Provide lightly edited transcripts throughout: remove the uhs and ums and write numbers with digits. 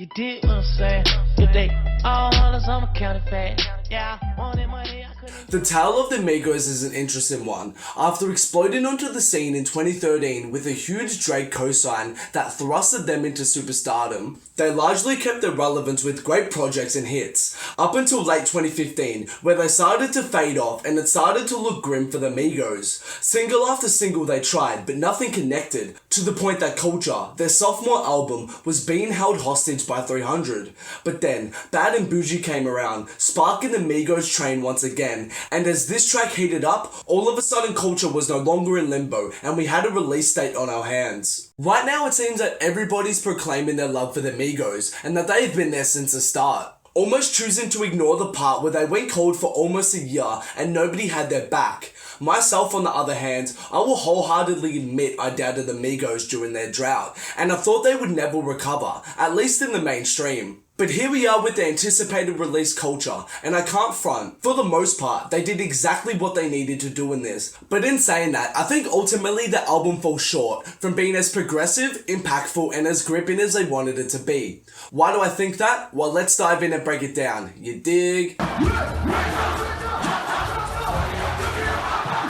You did what I'm saying? If they all hollers, I'ma count it fast. Yeah, I wanted money, I couldn't. The tale of the Migos is an interesting one. After exploding onto the scene in 2013 with a huge Drake cosign that thrusted them into superstardom, they largely kept their relevance with great projects and hits, up until late 2015, where they started to fade off and it started to look grim for the Migos. Single after single they tried, but nothing connected, to the point that Culture, their sophomore album, was being held hostage by 300. But then, Bad and Bougie came around, sparking the Migos train once again, and as this track heated up, all of a sudden Culture was no longer in limbo, and we had a release date on our hands. Right now it seems that everybody's proclaiming their love for the Migos, and that they've been there since the start, almost choosing to ignore the part where they went cold for almost a year and nobody had their back. Myself, on the other hand, I will wholeheartedly admit I doubted the Migos during their drought, and I thought they would never recover, at least in the mainstream. But here we are with the anticipated release Culture, and I can't front. For the most part, they did exactly what they needed to do in this. But in saying that, I think ultimately the album falls short from being as progressive, impactful, and as gripping as they wanted it to be. Why do I think that? Well, let's dive in and break it down. You dig?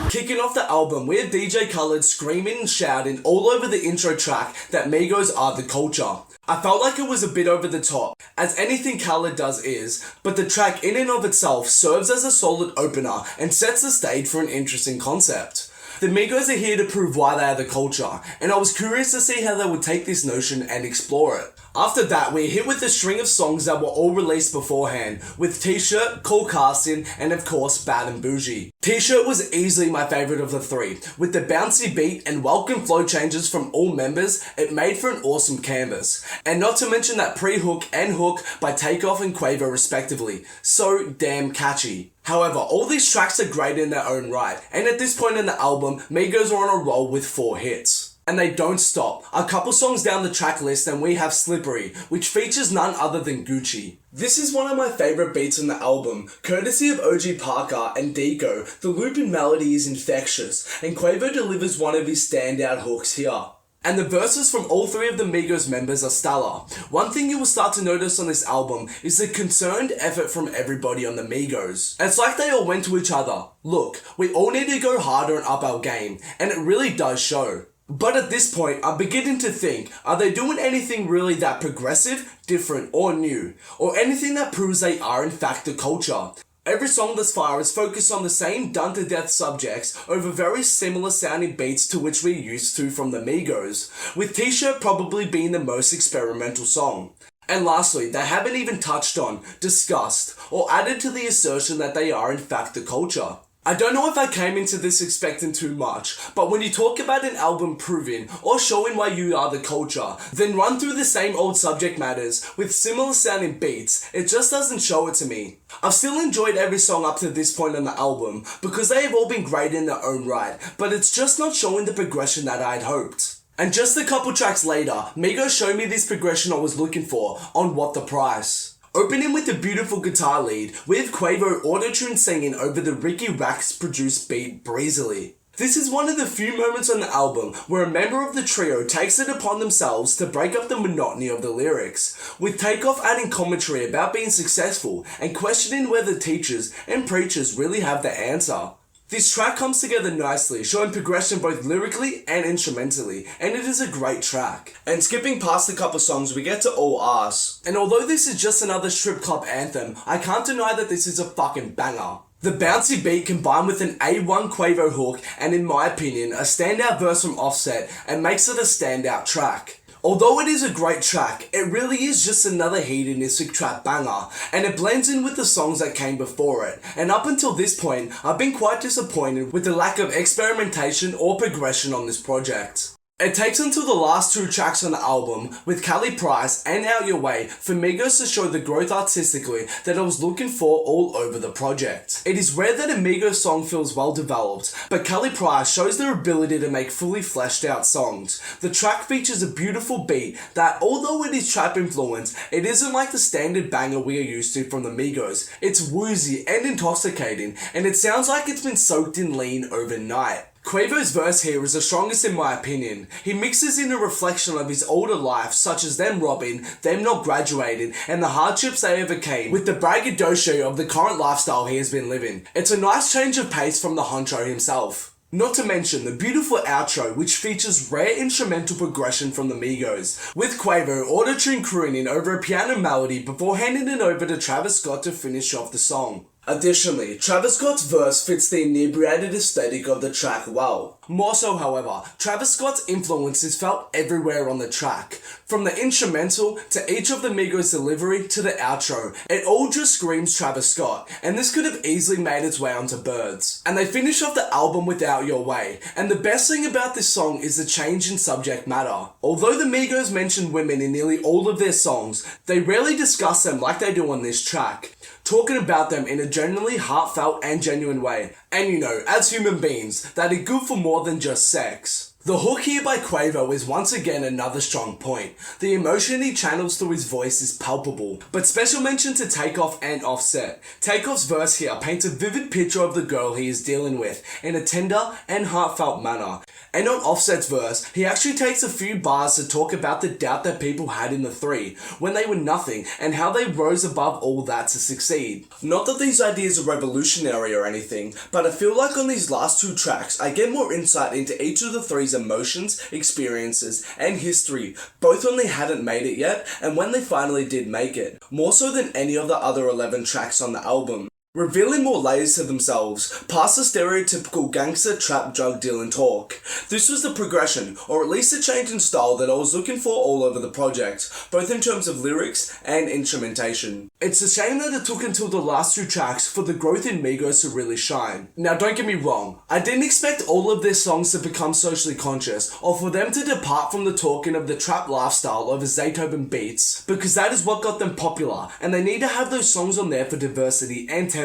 Kicking off the album, we had DJ Khaled screaming and shouting all over the intro track that Migos are the culture. I felt like it was a bit over the top, as anything Khaled does is, but the track in and of itself serves as a solid opener and sets the stage for an interesting concept. The Migos are here to prove why they are the culture, and I was curious to see how they would take this notion and explore it. After that, we're hit with a string of songs that were all released beforehand, with T-Shirt, Cool Casting, and of course Bad and Bougie. T-Shirt was easily my favourite of the three. With the bouncy beat and welcome flow changes from all members, it made for an awesome canvas. And not to mention that pre-hook and hook by Takeoff and Quavo respectively. So damn catchy. However, all these tracks are great in their own right, and at this point in the album, Migos are on a roll with 4 hits. And they don't stop. A couple songs down the track list and we have Slippery, which features none other than Gucci. This is one of my favourite beats on the album, courtesy of OG Parker and THO. The looping melody is infectious, and Quavo delivers one of his standout hooks here. And the verses from all 3 of the Migos members are stellar. One thing you will start to notice on this album is the concerned effort from everybody on the Migos. It's like they all went to each other, look, we all need to go harder and up our game, and it really does show. But at this point, I'm beginning to think, are they doing anything really that progressive, different, or new? Or anything that proves they are in fact the culture? Every song thus far is focused on the same done-to-death subjects over very similar sounding beats to which we're used to from the Migos, with T-Shirt probably being the most experimental song. And lastly, they haven't even touched on, discussed, or added to the assertion that they are in fact the culture. I don't know if I came into this expecting too much, but when you talk about an album proving or showing why you are the culture, then run through the same old subject matters with similar sounding beats, it just doesn't show it to me. I've still enjoyed every song up to this point on the album, because they have all been great in their own right, but it's just not showing the progression that I'd hoped. And just a couple tracks later, Migos showed me this progression I was looking for on What the Price. Opening with a beautiful guitar lead, with Quavo auto-tune singing over the Ricky Rax produced beat breezily. This is one of the few moments on the album where a member of the trio takes it upon themselves to break up the monotony of the lyrics, with Takeoff adding commentary about being successful and questioning whether teachers and preachers really have the answer. This track comes together nicely, showing progression both lyrically and instrumentally, and it is a great track. And skipping past a couple songs, we get to All Ass. And although this is just another strip club anthem, I can't deny that this is a fucking banger. The bouncy beat combined with an A1 Quavo hook, and in my opinion, a standout verse from Offset, and makes it a standout track. Although it is a great track, it really is just another hedonistic trap banger, and it blends in with the songs that came before it, and up until this point, I've been quite disappointed with the lack of experimentation or progression on this project. It takes until the last 2 tracks on the album, with Cali Price and Out Your Way, for Migos to show the growth artistically that I was looking for all over the project. It is rare that a Migos song feels well developed, but Cali Price shows their ability to make fully fleshed out songs. The track features a beautiful beat that, although it is trap influenced, it isn't like the standard banger we are used to from the Migos. It's woozy and intoxicating, and it sounds like it's been soaked in lean overnight. Quavo's verse here is the strongest in my opinion. He mixes in a reflection of his older life, such as them robbing, them not graduating, and the hardships they overcame, with the braggadocio of the current lifestyle he has been living. It's a nice change of pace from the honcho himself. Not to mention the beautiful outro, which features rare instrumental progression from the Migos, with Quavo auto-tune crooning over a piano melody before handing it over to Travis Scott to finish off the song. Additionally, Travis Scott's verse fits the inebriated aesthetic of the track well. More so, however, Travis Scott's influence is felt everywhere on the track. From the instrumental to each of the Migos' delivery to the outro, it all just screams Travis Scott, and this could have easily made its way onto Birds. And they finish off the album with Out Your Way, and the best thing about this song is the change in subject matter. Although the Migos mention women in nearly all of their songs, they rarely discuss them like they do on this track, talking about them in a genuinely heartfelt and genuine way. And you know, as human beings, that are good for more than just sex. The hook here by Quavo is once again another strong point. The emotion he channels through his voice is palpable, but special mention to Takeoff and Offset. Takeoff's verse here paints a vivid picture of the girl he is dealing with in a tender and heartfelt manner. And on Offset's verse, he actually takes a few bars to talk about the doubt that people had in the three, when they were nothing, and how they rose above all that to succeed. Not that these ideas are revolutionary or anything, but I feel like on these last two tracks, I get more insight into each of the three's emotions, experiences, and history, both when they hadn't made it yet, and when they finally did make it, more so than any of the other 11 tracks on the album. Revealing more layers to themselves, past the stereotypical gangster trap drug dealing talk. This was the progression, or at least a change in style that I was looking for all over the project, both in terms of lyrics and instrumentation. It's a shame that it took until the last two tracks for the growth in Migos to really shine. Now don't get me wrong, I didn't expect all of their songs to become socially conscious, or for them to depart from the talking of the trap lifestyle over Zaytoven beats, because that is what got them popular, and they need to have those songs on there for diversity and tempo.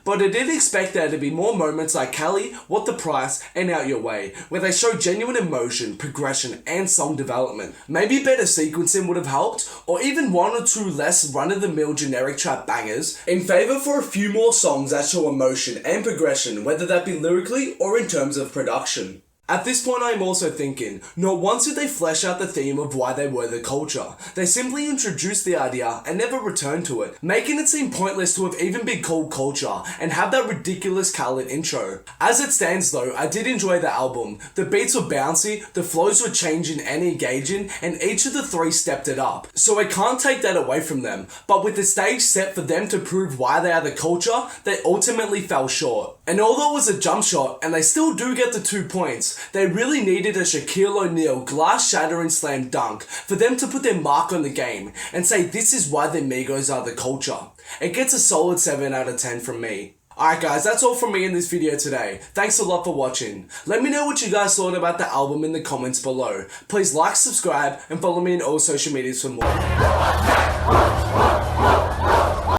But I did expect there to be more moments like Cali, What the Price, and Out Your Way, where they show genuine emotion, progression, and song development. Maybe better sequencing would have helped, or even one or two less run-of-the-mill generic trap bangers, in favour for a few more songs that show emotion and progression, whether that be lyrically or in terms of production. At this point I am also thinking, not once did they flesh out the theme of why they were the culture. They simply introduced the idea and never returned to it, making it seem pointless to have even been called culture and have that ridiculous Khaled intro. As it stands though, I did enjoy the album. The beats were bouncy, the flows were changing and engaging, and each of the three stepped it up. So I can't take that away from them, but with the stage set for them to prove why they are the culture, they ultimately fell short. And although it was a jump shot, and they still do get the 2 points, they really needed a Shaquille O'Neal glass-shattering slam dunk for them to put their mark on the game and say this is why the Migos are the culture. It gets a solid 7 out of 10 from me. Alright guys, that's all from me in this video today. Thanks a lot for watching. Let me know what you guys thought about the album in the comments below. Please like, subscribe, and follow me on all social medias for more.